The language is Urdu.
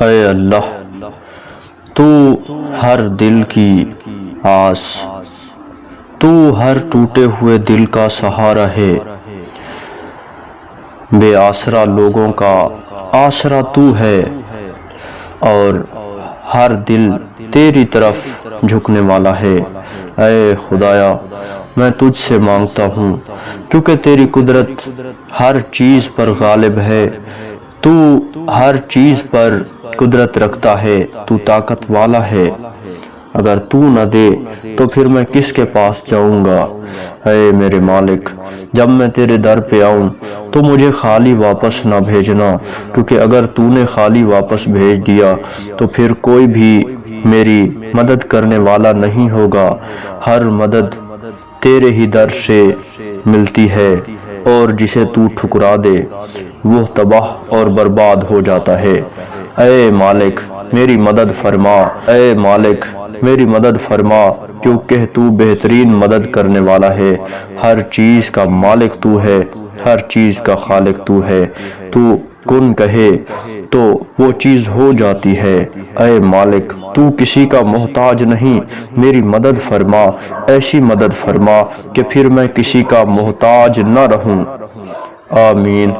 اے اللہ، تو ہر دل کی آس، تو ہر ٹوٹے ہوئے دل کا سہارا ہے، بے آسرا لوگوں کا آسرا تو ہے، اور ہر دل تیری طرف جھکنے والا ہے۔ اے خدایا، میں تجھ سے مانگتا ہوں کیونکہ تیری قدرت ہر چیز پر غالب ہے، تو ہر چیز پر قدرت رکھتا ہے، تو طاقت والا ہے۔ اگر تو نہ دے تو پھر میں کس کے پاس جاؤں گا؟ اے میرے مالک، جب میں تیرے در پہ آؤں تو مجھے خالی واپس نہ بھیجنا، کیونکہ اگر تو نے خالی واپس بھیج دیا تو پھر کوئی بھی میری مدد کرنے والا نہیں ہوگا۔ ہر مدد تیرے ہی در سے ملتی ہے، اور جسے تو ٹھکرا دے وہ تباہ اور برباد ہو جاتا ہے۔ اے مالک میری مدد فرما، اے مالک میری مدد فرما، کیونکہ تو بہترین مدد کرنے والا ہے۔ ہر چیز کا مالک تو ہے، ہر چیز کا خالق تو ہے، تو کن کہے تو وہ چیز ہو جاتی ہے۔ اے مالک تو کسی کا محتاج نہیں، میری مدد فرما، ایسی مدد فرما کہ پھر میں کسی کا محتاج نہ رہوں۔ آمین۔